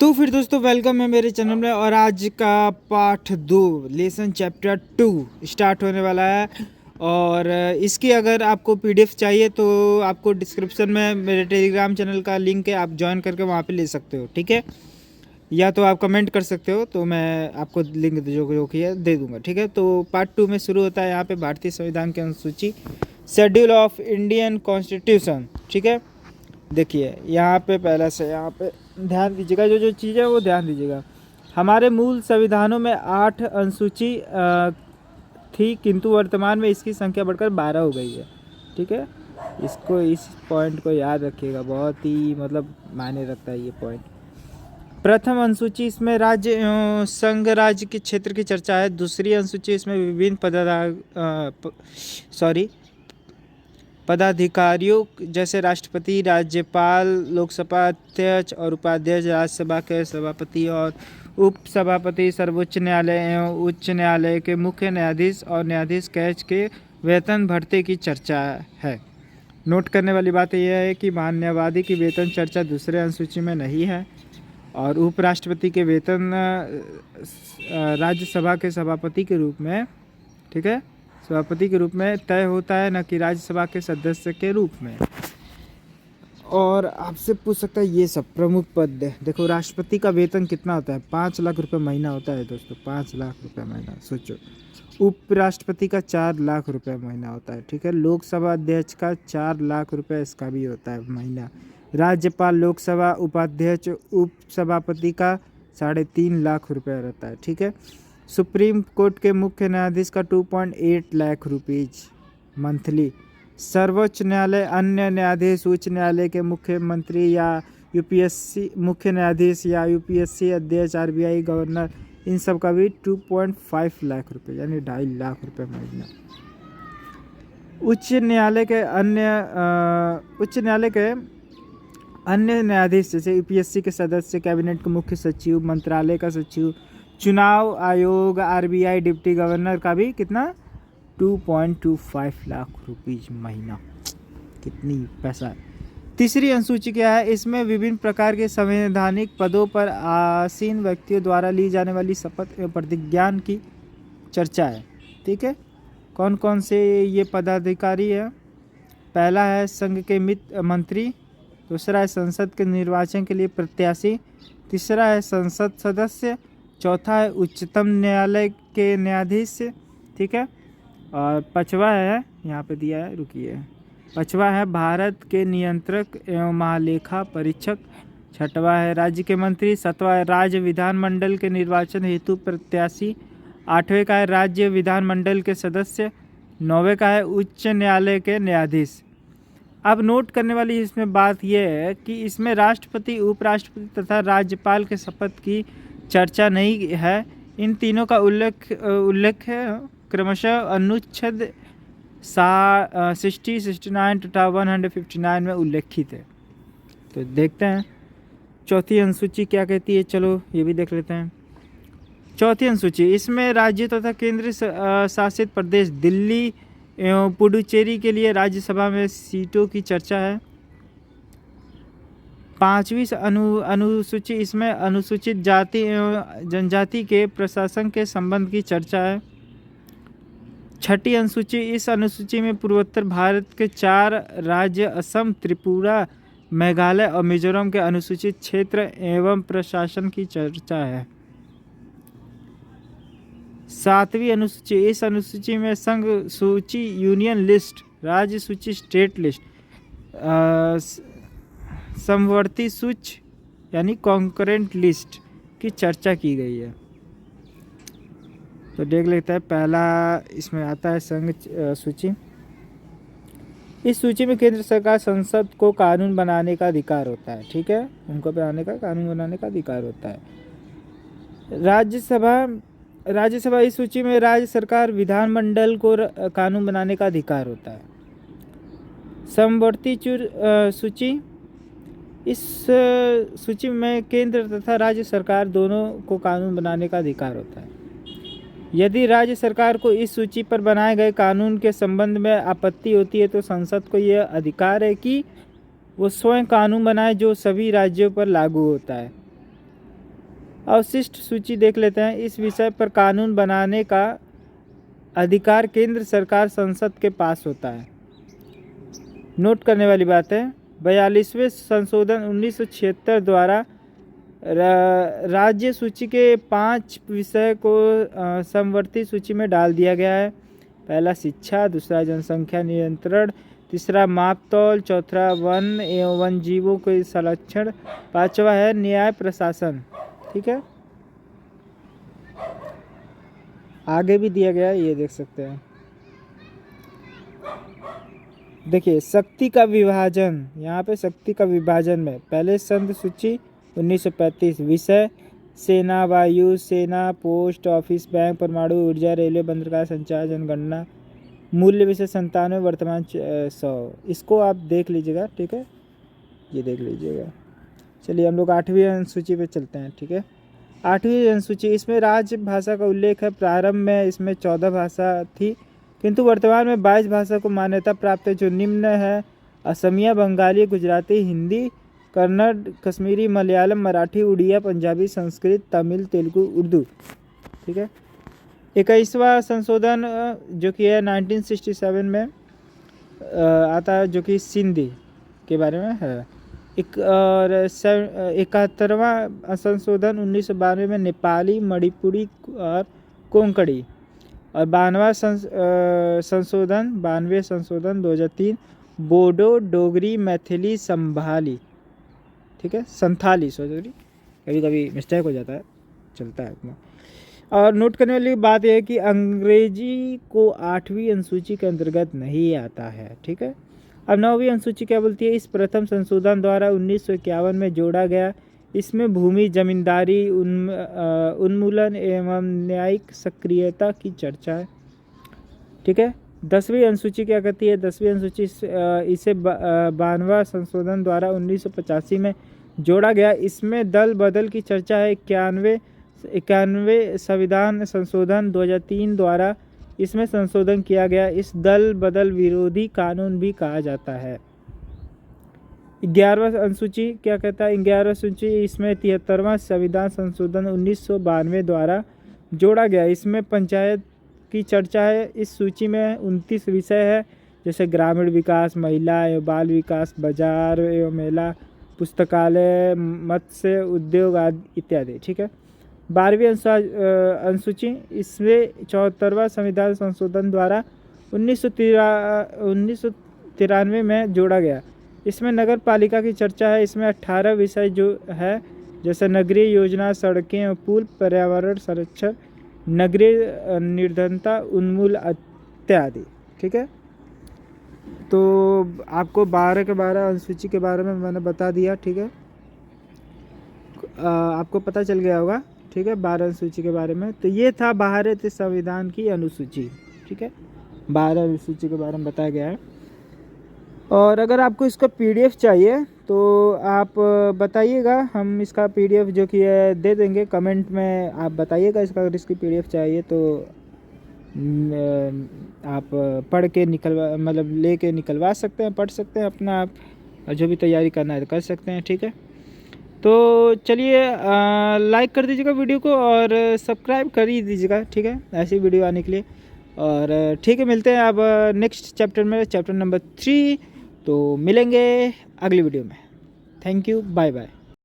तो फिर दोस्तों वेलकम है मेरे चैनल में। और आज का पार्ट 2 लेसन चैप्टर 2 स्टार्ट होने वाला है। और इसकी अगर आपको पीडीएफ चाहिए तो आपको डिस्क्रिप्शन में मेरे टेलीग्राम चैनल का लिंक है, आप ज्वाइन करके वहाँ पे ले सकते हो, ठीक है। या तो आप कमेंट कर सकते हो, तो मैं आपको लिंक जो कि है दे दूंगा, ठीक है। तो पार्ट 2 में शुरू होता है यहाँ पे भारतीय संविधान की अनुसूची, शेड्यूल ऑफ इंडियन कॉन्स्टिट्यूशन, ठीक है। देखिए यहाँ पे पहले से यहाँ पे ध्यान दीजिएगा, जो जो चीज़ है वो ध्यान दीजिएगा। हमारे मूल संविधानों में 8 अनुसूची थी, किंतु वर्तमान में इसकी संख्या बढ़कर 12 हो गई है, ठीक है। इस पॉइंट को याद रखिएगा, बहुत ही मतलब मायने रखता है ये पॉइंट। प्रथम अनुसूची इसमें राज्य संघ राज्य के क्षेत्र की चर्चा है। दूसरी अनुसूची इसमें विभिन्न पदाधिकारियों जैसे राष्ट्रपति, राज्यपाल, लोकसभा अध्यक्ष और उपाध्यक्ष, राज्यसभा के सभापति और उपसभापति, सर्वोच्च न्यायालय एवं उच्च न्यायालय के मुख्य न्यायाधीश और न्यायाधीश कैच के वेतन भत्ते की चर्चा है। नोट करने वाली बात यह है कि मान्यवादी की वेतन चर्चा दूसरे अनुसूची में नहीं है, और उपराष्ट्रपति के वेतन राज्यसभा के सभापति के रूप में, ठीक है, सभापति के रूप में तय होता है, न कि राज्यसभा के सदस्य के रूप में। और आपसे पूछ सकता है ये सब प्रमुख पद है। देखो राष्ट्रपति का वेतन कितना होता है, 5 लाख रुपए महीना होता है दोस्तों, 5 लाख रुपए महीना, सोचो। उपराष्ट्रपति का 4 लाख रुपए महीना होता है, ठीक है। लोकसभा अध्यक्ष का 4 लाख रुपए इसका भी होता है महीना। राज्यपाल, लोकसभा उपाध्यक्ष, उपसभापति का 3.5 लाख रुपए रहता है, ठीक है। सुप्रीम कोर्ट के मुख्य न्यायाधीश का 2.8 लाख रुपीज मंथली। सर्वोच्च न्यायालय, अन्य न्यायाधीश, उच्च न्यायालय के मुख्यमंत्री या यूपीएससी मुख्य न्यायाधीश या यूपीएससी अध्यक्ष, आरबीआई गवर्नर, इन सब का भी 2.5 लाख रुपए यानी 2.5 लाख रुपए महीना। उच्च न्यायालय के अन्य न्यायाधीश जैसे यूपीएससी के सदस्य, कैबिनेट के मुख्य सचिव, मंत्रालय का सचिव, चुनाव आयोग, आरबीआई डिप्टी गवर्नर का भी कितना 2.25 लाख रुपीज महीना। कितनी पैसा है। तीसरी अनुसूची क्या है, इसमें विभिन्न प्रकार के संवैधानिक पदों पर आसीन व्यक्तियों द्वारा ली जाने वाली शपथ एवं प्रतिज्ञा की चर्चा है, ठीक है। कौन कौन से ये पदाधिकारी है। पहला है संघ के मंत्री, दूसरा है संसद के निर्वाचन के लिए प्रत्याशी, तीसरा है संसद सदस्य, चौथा है उच्चतम न्यायालय के न्यायाधीश, ठीक है। और पांचवा है, यहाँ पे दिया है, रुकिए, पांचवा है भारत के नियंत्रक एवं महालेखा परीक्षक, छठवा है राज्य के मंत्री, सातवां है राज्य विधानमंडल के निर्वाचन हेतु प्रत्याशी, आठवें का है राज्य विधानमंडल के सदस्य, नौवें का है उच्च न्यायालय के न्यायाधीश। अब नोट करने वाली इसमें बात यह है कि इसमें राष्ट्रपति, उपराष्ट्रपति तथा राज्यपाल के शपथ की चर्चा नहीं है। इन तीनों का उल्लेख है क्रमशः अनुच्छेद 60, 69 तथा 159 में उल्लेखित है। तो देखते हैं चौथी अनुसूची क्या कहती है, चलो ये भी देख लेते हैं। चौथी अनुसूची, इसमें राज्य तथा केंद्र शासित प्रदेश दिल्ली एवं पुडुचेरी के लिए राज्यसभा में सीटों की चर्चा है। पांचवी अनुसूची, इसमें अनुसूचित जाति एवं जनजाति के प्रशासन के संबंध की चर्चा है। छठी अनुसूची, इस अनुसूची में पूर्वोत्तर भारत के 4 राज्य असम, त्रिपुरा, मेघालय और मिजोरम के अनुसूचित क्षेत्र एवं प्रशासन की चर्चा है। सातवीं अनुसूची, इस अनुसूची में संघ सूची, यूनियन लिस्ट, राज्य सूची, स्टेट लिस्ट, समवर्ती सूची यानी कॉन्करेंट लिस्ट की चर्चा की गई है। तो देख लेते हैं, पहला इसमें आता है संघ सूची। इस सूची में केंद्र सरकार, संसद को कानून बनाने का अधिकार होता है, ठीक है, उनको कानून बनाने का अधिकार होता है। राज्यसभा, इस सूची में राज्य सरकार, विधानमंडल को कानून बनाने का अधिकार होता है। समवर्ती सूची, इस सूची में केंद्र तथा राज्य सरकार दोनों को कानून बनाने का अधिकार होता है। यदि राज्य सरकार को इस सूची पर बनाए गए कानून के संबंध में आपत्ति होती है तो संसद को यह अधिकार है कि वो स्वयं कानून बनाए जो सभी राज्यों पर लागू होता है। अवशिष्ट सूची देख लेते हैं। इस विषय पर कानून बनाने का अधिकार केंद्र सरकार संसद के पास होता है। नोट करने वाली बात है, 42वें संशोधन 1976 द्वारा राज्य सूची के 5 विषय को समवर्ती सूची में डाल दिया गया है। पहला शिक्षा, दूसरा जनसंख्या नियंत्रण, तीसरा मापतौल, चौथा वन एवं वन जीवों के संरक्षण, 5वां है न्याय प्रशासन। ठीक है, आगे भी दिया गया है, ये देख सकते हैं। देखिए शक्ति का विभाजन, यहाँ पे शक्ति का विभाजन में पहले संघ सूची 1935, विषय सेना, वायु सेना, पोस्ट ऑफिस, बैंक, परमाणु ऊर्जा, रेलवे, बंदरगाह, संचार, जनगणना, मूल्य विषय 97, वर्तमान 100। इसको आप देख लीजिएगा। ठीक है, ये देख लीजिएगा। चलिए हम लोग 8वीं अनुसूची पे चलते हैं। ठीक है, 8वीं अनुसूची, इसमें राजभाषा का उल्लेख है। प्रारंभ में इसमें 14 भाषा थी, किंतु वर्तमान में 22 भाषा को मान्यता प्राप्त है, जो निम्न है: असमिया, बंगाली, गुजराती, हिंदी, कन्नड़, कश्मीरी, मलयालम, मराठी, उड़िया, पंजाबी, संस्कृत, तमिल, तेलुगु, उर्दू। ठीक है, 21वां संशोधन जो कि है 1967 में आता है, जो कि सिंधी के बारे में है। और 71वां संशोधन 1992 में नेपाली, मणिपुरी और कोंकणी। और 92वां संशोधन 2003 बोडो, डोगरी, मैथिली, संभाली। ठीक है, संथाली, सॉरी कभी कभी मिस्टेक हो जाता है, चलता है इतना। और नोट करने वाली बात यह है कि अंग्रेजी को 8वीं अनुसूची के अंतर्गत नहीं आता है। ठीक है, अब 9वीं अनुसूची क्या बोलती है? इस प्रथम संशोधन द्वारा 1951 में जोड़ा गया। इसमें भूमि जमींदारी उन्मूलन एवं न्यायिक सक्रियता की चर्चा है। ठीक है, 10वीं अनुसूची क्या कहती है? 10वीं अनुसूची इसे 92वां संशोधन द्वारा 1985 में जोड़ा गया। इसमें दल बदल की चर्चा है। 91वें संविधान संशोधन 2003 द्वारा इसमें संशोधन किया गया। इस दल बदल विरोधी कानून भी कहा जाता है। 11वां अनुसूची क्या कहता है? 11वां सूची इसमें 73वां संविधान संशोधन 1992 द्वारा जोड़ा गया। इसमें पंचायत की चर्चा है। इस सूची में 29 विषय है, जैसे ग्रामीण विकास, महिला एवं बाल विकास, बाजार एवं मेला, पुस्तकालय, मत्स्य उद्योग आदि इत्यादि। ठीक है, 12वीं अनुसूची इसमें 74वां संविधान संशोधन द्वारा 1993 में जोड़ा गया। इसमें नगर पालिका की चर्चा है। इसमें 18 विषय जो है, जैसे नगरीय योजना, सड़कें और पुल, पर्यावरण संरक्षण, नगरीय निर्धनता उन्मूलन इत्यादि। ठीक है, तो आपको 12 के 12 अनुसूची के बारे में मैंने बता दिया। ठीक है, आपको पता चल गया होगा। ठीक है, 12 अनुसूची के बारे में। तो ये था भारतीय संविधान की अनुसूची। ठीक है, 12 अनुसूची के बारे में बताया गया है। और अगर आपको इसका PDF चाहिए तो आप बताइएगा, हम इसका PDF जो कि है दे देंगे। कमेंट में आप बताइएगा इसका, अगर इसकी PDF चाहिए तो आप पढ़ के ले के निकलवा सकते हैं, पढ़ सकते हैं अपना आप, और जो भी तैयारी करना है तो कर सकते हैं। ठीक है, तो चलिए लाइक कर दीजिएगा वीडियो को और सब्सक्राइब कर ही दीजिएगा। ठीक है, ऐसी वीडियो आने के लिए। और ठीक है, मिलते हैं अब नेक्स्ट चैप्टर में, चैप्टर नंबर 3। तो मिलेंगे अगली वीडियो में। Thank you, bye bye.